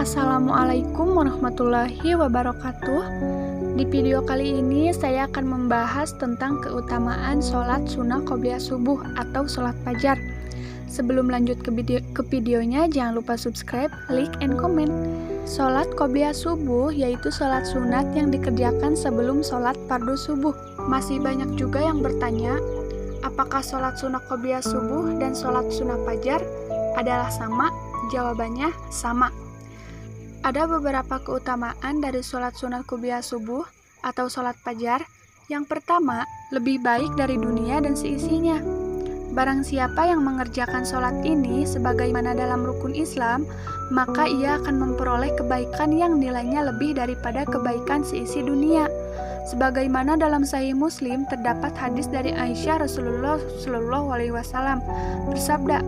Assalamualaikum warahmatullahi wabarakatuh. Di video kali ini saya akan membahas tentang keutamaan sholat sunnah qobliyah subuh atau sholat fajar. Sebelum lanjut ke videonya, jangan lupa subscribe, like, and comment. Sholat qobliyah subuh yaitu sholat sunat yang dikerjakan sebelum sholat fardu subuh. Masih banyak juga yang bertanya, apakah sholat sunnah qobliyah subuh dan sholat sunnah fajar adalah sama? Jawabannya sama. Ada beberapa keutamaan dari sholat sunat qobliyah subuh atau sholat fajar. Yang pertama, lebih baik dari dunia dan seisinya. Barang siapa yang mengerjakan sholat ini sebagaimana dalam rukun Islam, maka ia akan memperoleh kebaikan yang nilainya lebih daripada kebaikan seisi dunia. Sebagaimana dalam Sahih Muslim terdapat hadis dari Aisyah Rasulullah SAW bersabda,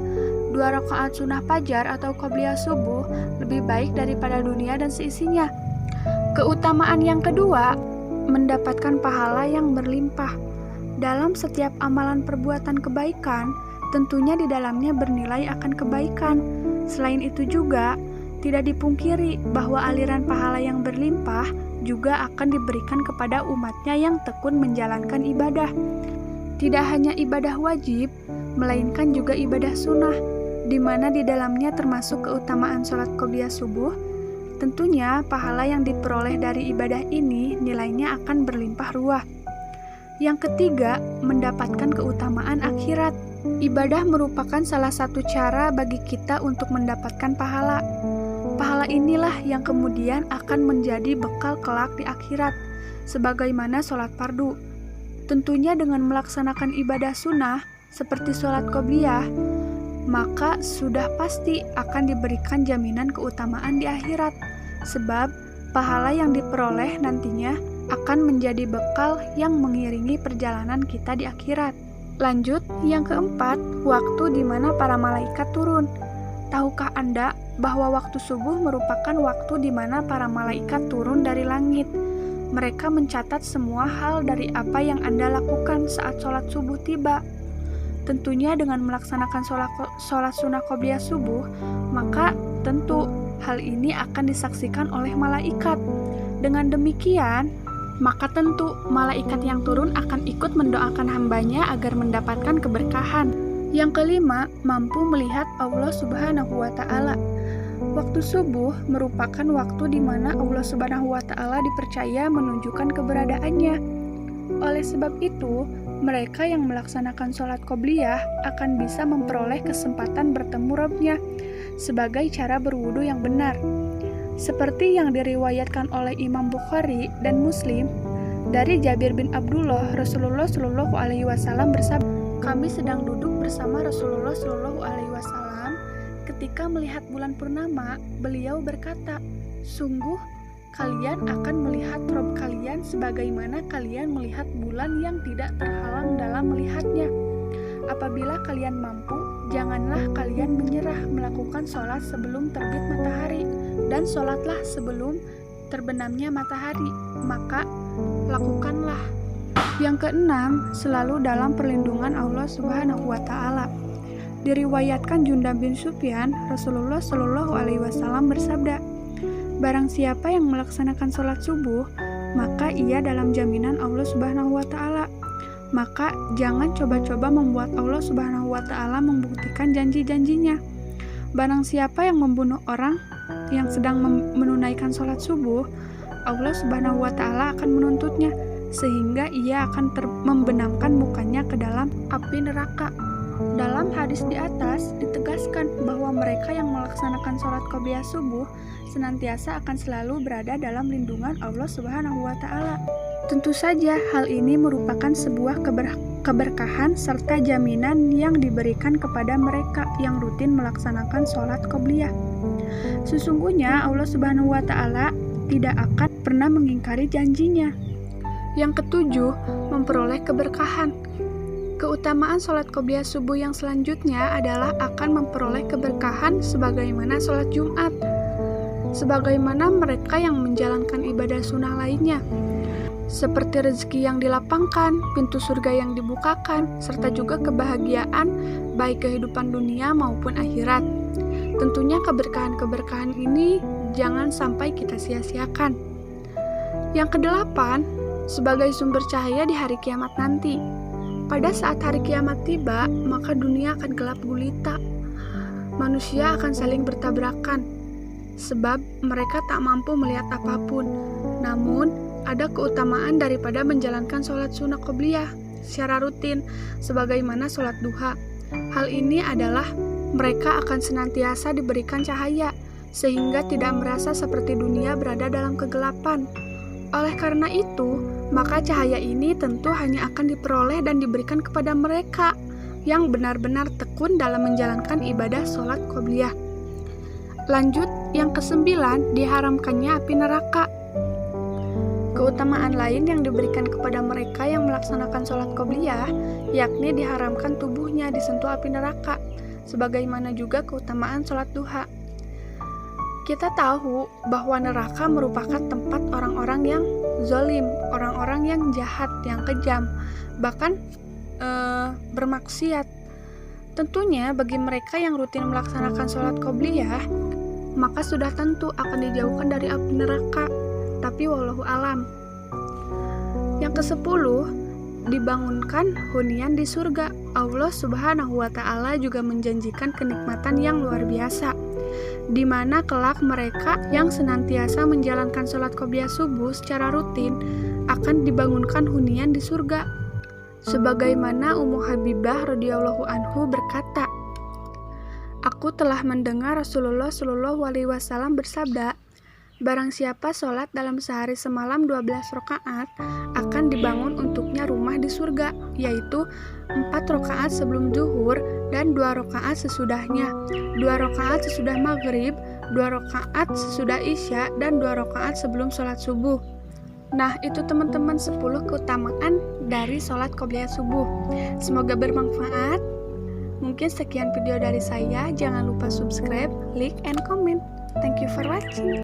2 rakaat sunnah fajar atau qobliyah subuh lebih baik daripada dunia dan seisinya. Keutamaan yang kedua, mendapatkan pahala yang berlimpah. Dalam setiap amalan perbuatan kebaikan, tentunya di dalamnya bernilai akan kebaikan. Selain itu juga, tidak dipungkiri bahwa aliran pahala yang berlimpah juga akan diberikan kepada umatnya yang tekun menjalankan ibadah. Tidak hanya ibadah wajib, melainkan juga ibadah sunnah, di mana di dalamnya termasuk keutamaan sholat qobliyah subuh. Tentunya pahala yang diperoleh dari ibadah ini nilainya akan berlimpah ruah. Yang ketiga, mendapatkan keutamaan akhirat. Ibadah merupakan salah satu cara bagi kita untuk mendapatkan pahala. Pahala inilah yang kemudian akan menjadi bekal kelak di akhirat, sebagaimana sholat fardu. Tentunya dengan melaksanakan ibadah sunnah seperti sholat qobliyah, maka sudah pasti akan diberikan jaminan keutamaan di akhirat, sebab pahala yang diperoleh nantinya akan menjadi bekal yang mengiringi perjalanan kita di akhirat. Lanjut, yang keempat, waktu di mana para malaikat turun. Tahukah Anda bahwa waktu subuh merupakan waktu di mana para malaikat turun dari langit? Mereka mencatat semua hal dari apa yang Anda lakukan saat sholat subuh tiba. Tentunya dengan melaksanakan sholat sunnah qobliyah subuh, maka tentu hal ini akan disaksikan oleh malaikat. Dengan demikian, maka tentu malaikat yang turun akan ikut mendoakan hambanya agar mendapatkan keberkahan. Yang kelima, mampu melihat Allah Subhanahu wa Ta'ala. Waktu subuh merupakan waktu di mana Allah Subhanahu wa Ta'ala dipercaya menunjukkan keberadaannya. Oleh sebab itu, mereka yang melaksanakan sholat qobliyah akan bisa memperoleh kesempatan bertemu Rabb-nya sebagai cara berwudu yang benar. Seperti yang diriwayatkan oleh Imam Bukhari dan Muslim dari Jabir bin Abdullah, Rasulullah SAW bersabda, kami sedang duduk bersama Rasulullah SAW ketika melihat bulan purnama. Beliau berkata, sungguh kalian akan melihat Rob kalian sebagaimana kalian melihat bulan yang tidak terhalang dalam melihatnya. Apabila kalian mampu, janganlah kalian menyerah melakukan sholat sebelum terbit matahari, dan sholatlah sebelum terbenamnya matahari, maka lakukanlah. Yang keenam, selalu dalam perlindungan Allah Subhanahu wa Ta'ala. Diriwayatkan Jundab bin Sufyan, Rasulullah SAW bersabda, barang siapa yang melaksanakan sholat subuh, maka ia dalam jaminan Allah Subhanahu wa Ta'ala. Maka jangan coba-coba membuat Allah Subhanahu wa Ta'ala membuktikan janji-janjinya. Barang siapa yang membunuh orang yang sedang menunaikan sholat subuh, Allah Subhanahu wa Ta'ala akan menuntutnya, sehingga ia akan membenamkan mukanya ke dalam api neraka. Dalam hadis di atas ditegaskan bahwa mereka yang melaksanakan sholat qobliyah subuh senantiasa akan selalu berada dalam lindungan Allah Subhanahu wa Ta'ala. Tentu saja hal ini merupakan sebuah keberkahan serta jaminan yang diberikan kepada mereka yang rutin melaksanakan sholat qobliyah. Sesungguhnya Allah Subhanahu wa Ta'ala tidak akan pernah mengingkari janjinya. Yang ketujuh, memperoleh keberkahan. Keutamaan sholat qobliyah subuh yang selanjutnya adalah akan memperoleh keberkahan sebagaimana sholat Jumat, sebagaimana mereka yang menjalankan ibadah sunnah lainnya, seperti rezeki yang dilapangkan, pintu surga yang dibukakan, serta juga kebahagiaan baik kehidupan dunia maupun akhirat. Tentunya keberkahan-keberkahan ini jangan sampai kita sia-siakan. Yang kedelapan, sebagai sumber cahaya di hari kiamat nanti. Pada saat hari kiamat tiba, maka dunia akan gelap gulita. Manusia akan saling bertabrakan, sebab mereka tak mampu melihat apapun. Namun, ada keutamaan daripada menjalankan sholat sunnah qobliyah secara rutin, sebagaimana sholat duha. Hal ini adalah mereka akan senantiasa diberikan cahaya, sehingga tidak merasa seperti dunia berada dalam kegelapan. Oleh karena itu, maka cahaya ini tentu hanya akan diperoleh dan diberikan kepada mereka yang benar-benar tekun dalam menjalankan ibadah sholat qobliyah. Lanjut, yang kesembilan, diharamkannya api neraka. Keutamaan lain yang diberikan kepada mereka yang melaksanakan sholat qobliyah, yakni diharamkan tubuhnya disentuh api neraka, sebagaimana juga keutamaan sholat duha. Kita tahu bahwa neraka merupakan tempat orang-orang yang zolim, orang-orang yang jahat, yang kejam, bahkan bermaksiat. Tentunya bagi mereka yang rutin melaksanakan sholat qobliyah, maka sudah tentu akan dijauhkan dari api neraka. Tapi wallahu alam. Yang ke-10, dibangunkan hunian di surga. Allah Subhanahu wa Ta'ala juga menjanjikan kenikmatan yang luar biasa, di mana kelak mereka yang senantiasa menjalankan sholat qobliyah subuh secara rutin akan dibangunkan hunian di surga. Sebagaimana Ummu Habibah radhiyallahu anhu berkata, "Aku telah mendengar Rasulullah Shallallahu alaihi wasallam bersabda, barang siapa sholat dalam sehari semalam 12 rakaat, akan dibangun untuknya rumah di surga, yaitu 4 rakaat sebelum zuhur dan 2 rakaat sesudahnya, 2 rakaat sesudah maghrib, 2 rakaat sesudah isya, dan 2 rakaat sebelum sholat subuh." Nah, itu teman-teman 10 keutamaan dari sholat qobliyah subuh. Semoga bermanfaat. Mungkin sekian video dari saya. Jangan lupa subscribe, like, and comment. Thank you for watching.